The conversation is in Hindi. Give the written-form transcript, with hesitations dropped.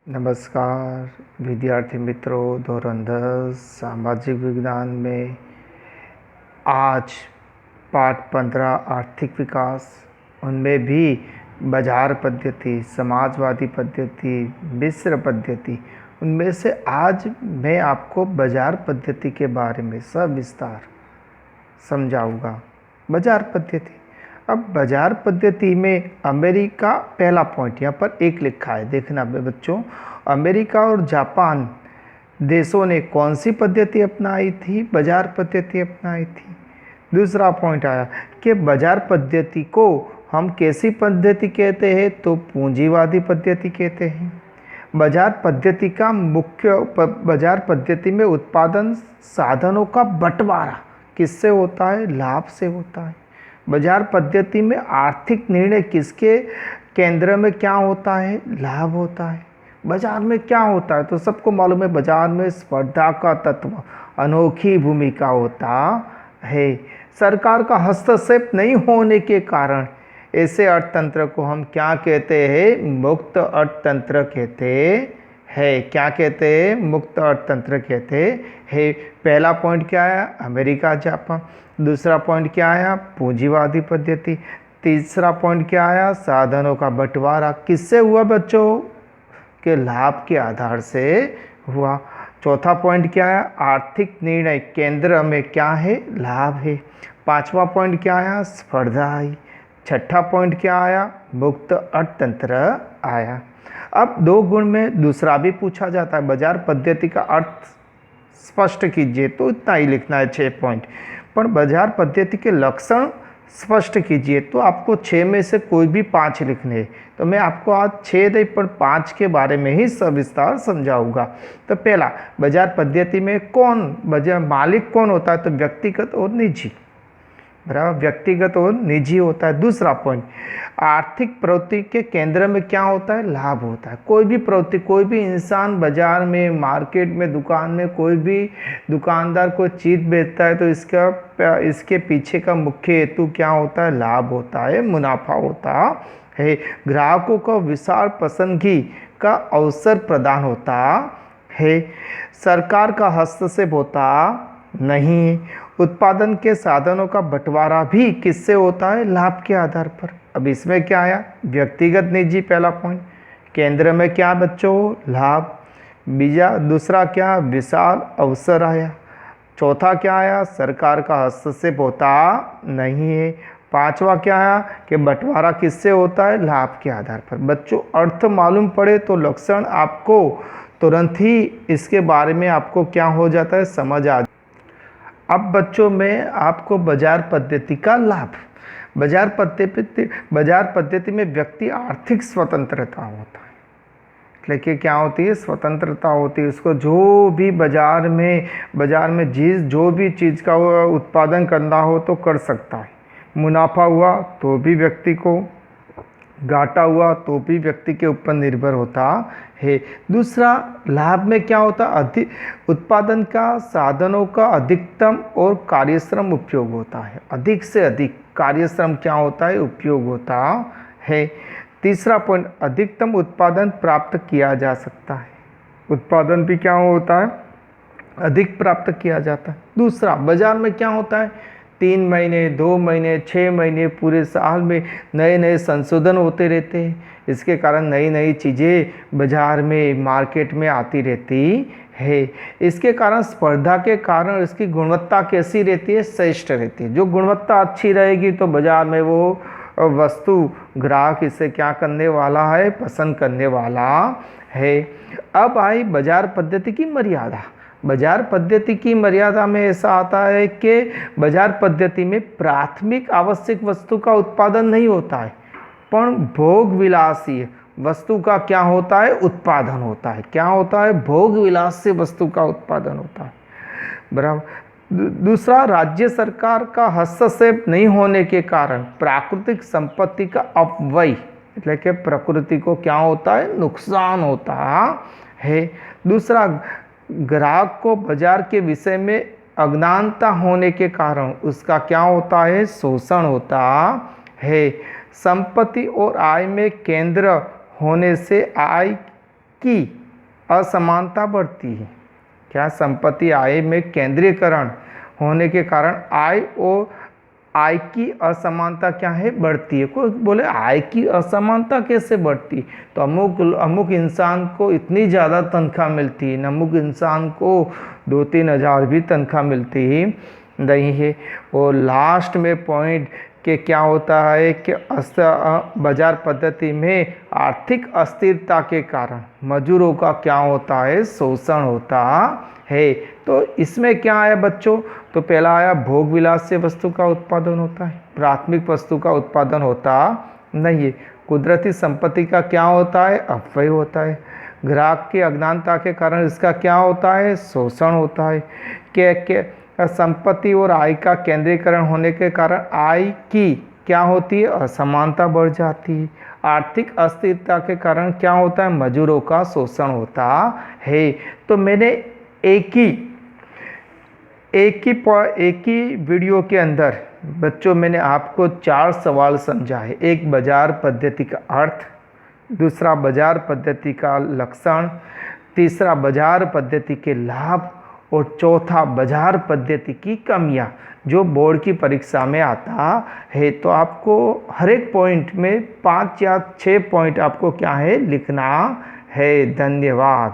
नमस्कार विद्यार्थी मित्रों, धोरण 10 सामाजिक विज्ञान में आज पाठ 15 आर्थिक विकास, उनमें भी बाजार पद्धति, समाजवादी पद्धति, मिश्र पद्धति, उनमें से आज मैं आपको बाजार पद्धति के बारे में सविस्तार समझाऊंगा। बाजार पद्धति, अब बाजार पद्धति में अमेरिका पहला पॉइंट यहाँ पर एक लिखा है, देखना बच्चों। अमेरिका और जापान देशों ने कौन सी पद्धति अपनाई थी? बाजार पद्धति अपनाई थी। दूसरा पॉइंट आया कि बाजार पद्धति को हम कैसी पद्धति कहते हैं? तो पूंजीवादी पद्धति कहते हैं। बाजार पद्धति का मुख्य बाजार पद्धति में उत्पादन साधनों का बंटवारा किससे होता है? लाभ से होता है। बाजार पद्धति में आर्थिक निर्णय किसके केंद्र में क्या होता है? लाभ होता है। बाजार में क्या होता है? तो सबको मालूम है, बाजार में स्पर्धा का तत्व अनोखी भूमिका होता है। सरकार का हस्तक्षेप नहीं होने के कारण ऐसे अर्थतंत्र को हम क्या कहते हैं? मुक्त अर्थतंत्र कहते हैं। क्या कहते हैं? मुक्त अर्थतंत्र कहते हैं। पहला पॉइंट क्या आया? America Japan. दूसरा पॉइंट क्या आया? पूंजीवादी पद्धति। तीसरा पॉइंट क्या आया? साधनों का बंटवारा किससे हुआ बच्चों? के लाभ के आधार से हुआ। चौथा पॉइंट क्या आया? आर्थिक निर्णय केंद्र में क्या है? लाभ है। पांचवा पॉइंट क्या आया? स्पर्धा आई। छठा पॉइंट क्या आया? मुक्त अर्थतंत्र आया। अब दो गुण में दूसरा भी पूछा जाता है, बाजार पद्धति का अर्थ स्पष्ट कीजिए, तो इतना ही लिखना है 6 पॉइंट। पर बाजार पद्धति के लक्षण स्पष्ट कीजिए, तो आपको 6 में से कोई भी 5 लिखने हैं। तो मैं आपको आज 6 नहीं पर 5 के बारे में ही सविस्तार समझाऊंगा। तो पहला, बाजार पद्धति में बाजार मालिक कौन होता है? तो व्यक्तिगत और निजी, बराबर, व्यक्तिगत और निजी होता है। दूसरा पॉइंट, आर्थिक प्रवृत्ति के केंद्र में क्या होता है? लाभ होता है। कोई भी प्रवृत्ति, कोई भी इंसान बाजार में, मार्केट में, दुकान में, कोई भी दुकानदार कोई चीज़ बेचता है तो इसके पीछे का मुख्य हेतु क्या होता है? लाभ होता है, मुनाफा होता है। ग्राहकों को विशाल पसंदगी का अवसर प्रदान होता है। सरकार का हस्तक्षेप होता नहीं। उत्पादन के साधनों का बंटवारा भी किससे होता है? लाभ के आधार पर। अब इसमें क्या आया? व्यक्तिगत निजी, पहला पॉइंट। केंद्र में क्या बच्चों? लाभ। दूसरा क्या? विशाल अवसर आया। चौथा क्या आया? सरकार का हस्तक्षेप होता नहीं है। पांचवा क्या आया? कि बंटवारा किससे होता है? लाभ के आधार पर। बच्चों अर्थ मालूम पड़े तो लक्षण आपको तुरंत ही इसके बारे में आपको क्या हो जाता है? समझ आ। अब बच्चों में आपको बाजार पद्धति का लाभ। बाजार पद्धति में व्यक्ति आर्थिक स्वतंत्रता होता है। लेकिन क्या होती है? स्वतंत्रता होती है। उसको जो भी बाजार में जो भी चीज़ का उत्पादन करना हो तो कर सकता है। मुनाफा हुआ तो भी व्यक्ति को, घाटा हुआ तो भी व्यक्ति के ऊपर निर्भर होता है। दूसरा, लाभ में क्या होता? अधिक उत्पादन का साधनों का अधिकतम और कार्यश्रम उपयोग होता है। अधिक से अधिक कार्यश्रम क्या होता है? उपयोग होता है। तीसरा पॉइंट, अधिकतम उत्पादन प्राप्त किया जा सकता है। उत्पादन भी क्या होता है? अधिक प्राप्त किया जाता है। दूसरा, बाजार में क्या होता है? 3 महीने, 2 महीने, 6 महीने, पूरे साल में नए नए संशोधन होते रहते हैं। इसके कारण नई नई चीज़ें बाजार में, मार्केट में आती रहती है। इसके कारण स्पर्धा के कारण इसकी गुणवत्ता कैसी रहती है? श्रेष्ठ रहती है। जो गुणवत्ता अच्छी रहेगी तो बाजार में वो वस्तु ग्राहक इसे क्या करने वाला है? पसंद करने वाला है। अब आई बाजार पद्धति की मर्यादा। बाजार पद्धति की मर्यादा में ऐसा आता है कि बाजार पद्धति में प्राथमिक आवश्यक वस्तु का उत्पादन नहीं होता है, पर भोग विलासी वस्तु का क्या होता है? उत्पादन होता है। क्या होता है? भोग विलास से वस्तु का उत्पादन होता है, बराबर। दूसरा, राज्य सरकार का हस्तक्षेप नहीं होने के कारण प्राकृतिक संपत्ति का अपव्यय, मतलब कि प्रकृति को क्या होता है? नुकसान होता है। दूसरा, ग्राहक को बाजार के विषय में अज्ञानता होने के कारण उसका क्या होता है? शोषण होता है। संपत्ति और आय में केंद्र होने से आय की असमानता बढ़ती है। क्या संपत्ति आय में केंद्रीकरण होने के कारण आय की असमानता क्या है, बढ़ती है। कोई बोले आय की असमानता कैसे बढ़ती, तो अमुक इंसान को इतनी ज़्यादा तनख्वाह मिलती है, अमुक इंसान को 2-3 हज़ार भी तनख्वाह मिलती ही नहीं है। और लास्ट में पॉइंट कि क्या होता है कि बाजार पद्धति में आर्थिक अस्थिरता के कारण मजदूरों का क्या होता है, शोषण होता है। तो इसमें क्या आया बच्चों, तो पहला आया भोग विलास से वस्तु का उत्पादन होता है, प्राथमिक वस्तु का उत्पादन होता नहीं है। कुदरती संपत्ति का क्या होता है, अपव्यय होता है। ग्राहक की अज्ञानता के कारण इसका क्या होता है, शोषण होता है। के संपत्ति और आय का केंद्रीकरण होने के कारण आय की क्या होती है, असमानता बढ़ जाती है। आर्थिक अस्थिरता के कारण क्या होता है, मजदूरों का शोषण होता है। तो मैंने एक ही वीडियो के अंदर बच्चों मैंने आपको 4 सवाल समझाए। एक बाजार पद्धति का अर्थ, दूसरा बाजार पद्धति का लक्षण, तीसरा बाजार पद्धति के लाभ और चौथा बाजार पद्धति की कमियां, जो बोर्ड की परीक्षा में आता है। तो आपको हर एक पॉइंट में 5 या 6 पॉइंट आपको क्या है, लिखना है। धन्यवाद।